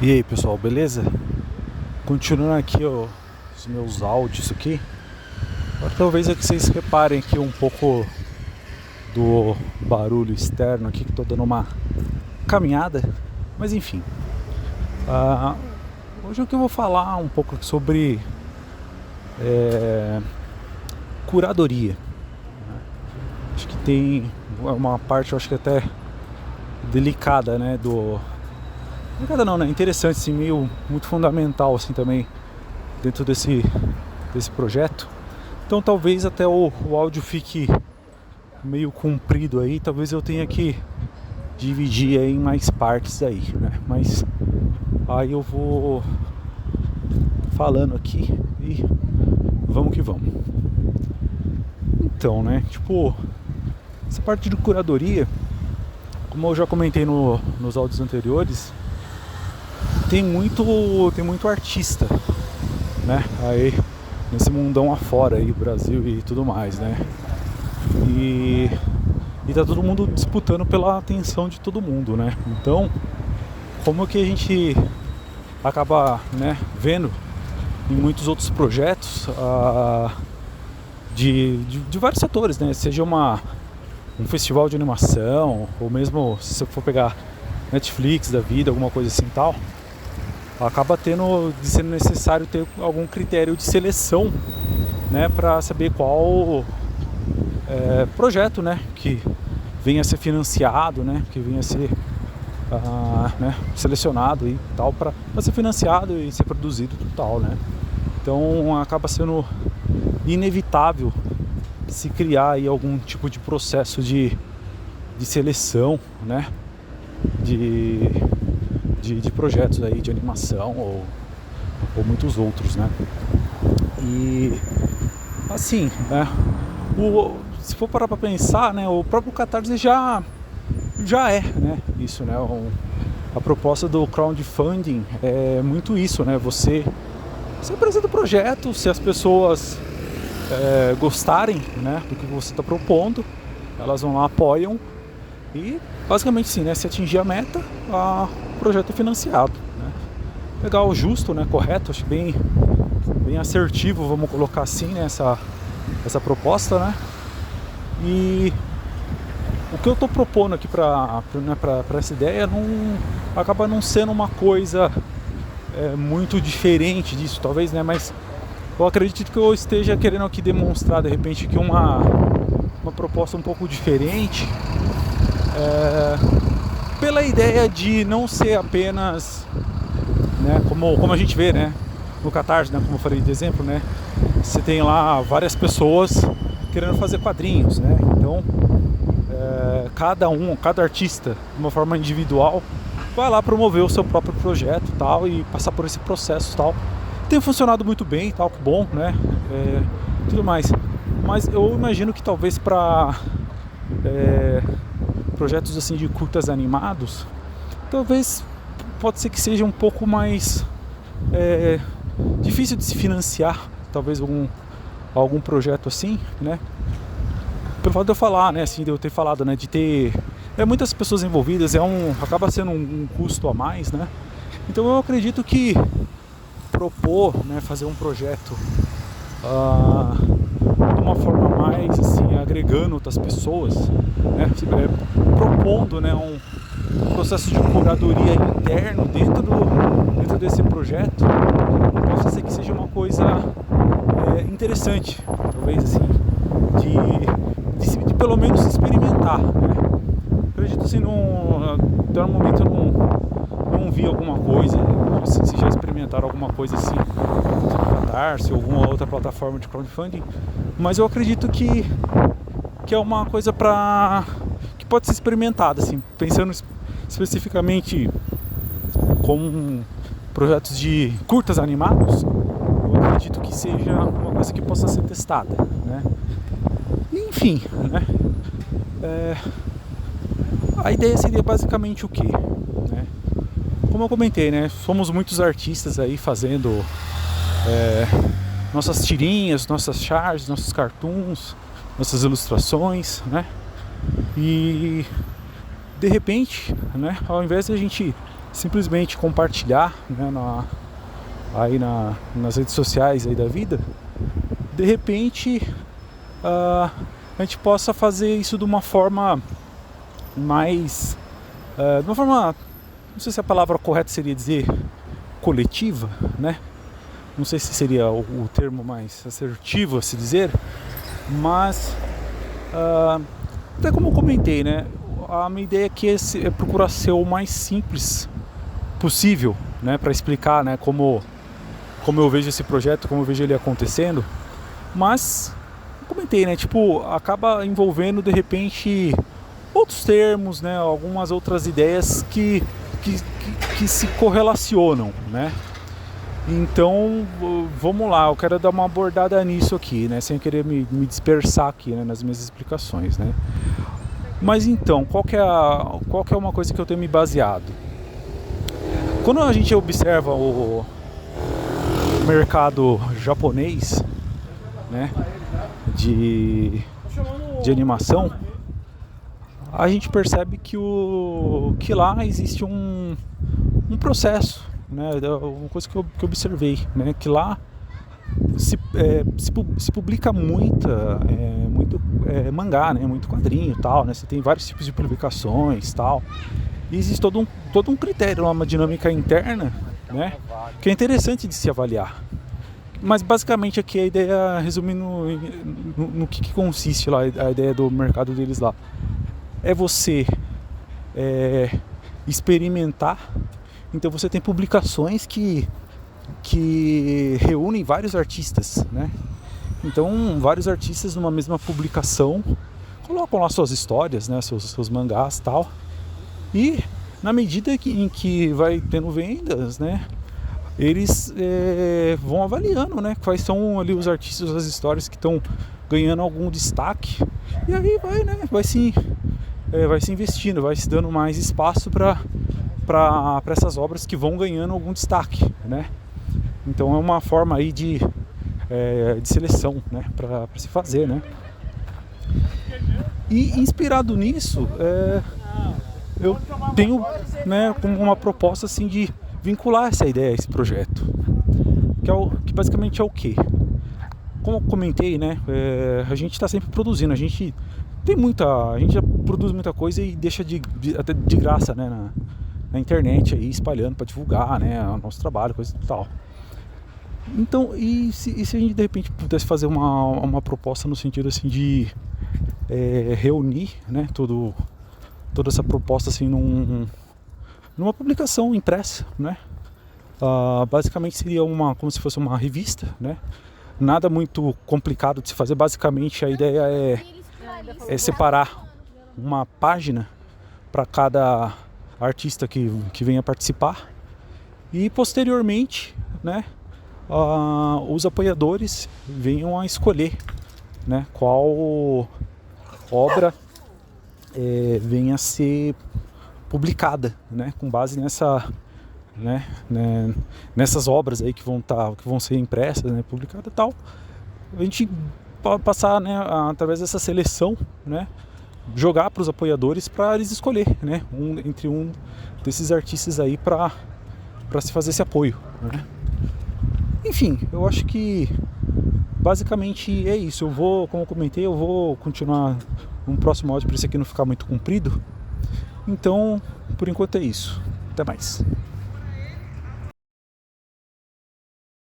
E aí pessoal, beleza? Continuando aqui os meus áudios aqui. Talvez é que vocês reparem aqui um pouco do barulho externo aqui, que estou dando uma caminhada. Mas enfim, hoje eu vou falar um pouco sobre curadoria. Acho que tem uma parte, eu acho que até delicada, né, delicada não, né, interessante, assim, meio muito fundamental, assim, também dentro desse projeto. Então talvez até o áudio fique meio comprido aí, talvez eu tenha que dividir aí em mais partes aí, né, mas aí eu vou falando aqui e vamos que vamos. Então, né, tipo, essa parte de curadoria, como eu já comentei nos áudios anteriores, tem muito artista, né, aí nesse mundão afora aí, Brasil e tudo mais, né, e tá todo mundo disputando pela atenção de todo mundo, né, então como que a gente acaba, né, vendo em muitos outros projetos de vários setores, né, seja um festival de animação, ou mesmo se você for pegar Netflix da vida, alguma coisa assim tal, acaba sendo necessário ter algum critério de seleção, né, para saber qual projeto, né, que venha a ser financiado, né, que venha a ser né, selecionado e tal, para ser financiado e ser produzido e tal, né. Então acaba sendo inevitável se criar aí algum tipo de processo de seleção, né, de projetos aí de animação ou muitos outros, né. E assim, né, se for parar para pensar, né, o próprio Catarse já é, né, isso, né, a proposta do crowdfunding é muito isso, né, você apresenta o projeto, se as pessoas gostarem, né, do que você está propondo, elas vão lá, apoiam e basicamente sim, né, se atingir a meta, o projeto é financiado, né. Legal, justo, né, correto, acho bem assertivo, vamos colocar assim, né, essa proposta, né. E o que eu estou propondo aqui para essa ideia acaba não sendo uma coisa muito diferente disso, talvez, né, mas eu acredito que eu esteja querendo aqui demonstrar de repente que uma proposta um pouco diferente, pela ideia de não ser apenas, né, como a gente vê, né, no Catarse, né, como eu falei de exemplo, né, você tem lá várias pessoas querendo fazer quadrinhos, né, então cada artista de uma forma individual vai lá promover o seu próprio projeto tal, e passar por esse processo tal. Tem funcionado muito bem, tal, que bom, né, tudo mais, mas eu imagino que talvez para projetos assim de curtas animados, talvez pode ser que seja um pouco mais difícil de se financiar, talvez algum projeto assim, né, pelo fato de eu falar, né, assim, de eu ter falado, né, de ter muitas pessoas envolvidas, acaba sendo um custo a mais, né, então eu acredito que propor, né, fazer um projeto de uma forma mais assim, agregando outras pessoas, né, propondo, né, um processo de curadoria interno dentro desse projeto, possa ser que seja uma coisa interessante, talvez assim, de pelo menos experimentar, né. Acredito assim, até no momento eu não vi alguma coisa, se já experimentaram alguma coisa assim no Catarse ou alguma outra plataforma de crowdfunding, mas eu acredito que é uma coisa que pode ser experimentada, assim, pensando especificamente com projetos de curtas animados, eu acredito que seja uma coisa que possa ser testada, né? Enfim, né? A ideia seria basicamente o quê? Né? Como eu comentei, né? Somos muitos artistas aí fazendo nossas tirinhas, nossas charges, nossos cartoons, nossas ilustrações, né? E de repente, né, ao invés de a gente simplesmente compartilhar, né, nas redes sociais aí da vida, de repente a gente possa fazer isso de uma forma mais, de uma forma, não sei se a palavra correta seria dizer coletiva, né? Não sei se seria o termo mais assertivo a se dizer, mas até como eu comentei, né? A minha ideia aqui é procurar ser o mais simples possível, né? Para explicar, né? Como eu vejo esse projeto, como eu vejo ele acontecendo, mas eu comentei, né? Tipo, acaba envolvendo de repente outros termos, né? Algumas outras ideias que se correlacionam, né? Então, vamos lá, eu quero dar uma abordada nisso aqui, né? Sem querer me dispersar aqui, né? Nas minhas explicações, né? Mas então, qual que é uma coisa que eu tenho me baseado? Quando a gente observa o mercado japonês, né? De animação, a gente percebe que lá existe um processo, né? Uma coisa que eu observei, né? Que lá se publica muito mangá, né? Muito quadrinho e tal, né? Você tem vários tipos de publicações e tal. E existe todo um critério, uma dinâmica interna, né? Que é interessante de se avaliar. Mas basicamente aqui a ideia, resumindo no que consiste lá, a ideia do mercado deles lá, é você experimentar. Então você tem publicações que reúnem vários artistas, né? Então vários artistas numa mesma publicação colocam lá suas histórias, né? Seus mangás e tal. E na medida em que vai tendo vendas, né? Eles vão avaliando, né? Quais são ali os artistas, as histórias que estão ganhando algum destaque. E aí vai se investindo, vai se dando mais espaço para essas obras que vão ganhando algum destaque, né? Então é uma forma aí de seleção, né? Para se fazer, né? E inspirado nisso, eu tenho, né, uma proposta assim de vincular essa ideia a esse projeto, que basicamente é o quê? Como eu comentei, né, a gente está sempre produzindo, a gente já produz muita coisa e deixa até de graça, né, na internet aí, espalhando para divulgar, né, o nosso trabalho, coisa e tal. Então, e se a gente de repente pudesse fazer uma proposta no sentido assim de reunir, né, toda essa proposta assim numa publicação impressa, né? Basicamente seria como se fosse uma revista, né? Nada muito complicado de se fazer. Basicamente a ideia é separar uma página para cada artista que venha participar e posteriormente, né? Os apoiadores venham a escolher, né? Qual obra venha a ser publicada, né, com base nessas obras aí que vão ser impressas, né, publicadas e tal. A gente pode passar, né, através dessa seleção, né, jogar para os apoiadores para eles escolher, né, entre um desses artistas aí para se fazer esse apoio, né. Enfim, eu acho que basicamente é isso. Como eu comentei, eu vou continuar um próximo áudio para esse aqui não ficar muito comprido. Então, por enquanto é isso. Até mais.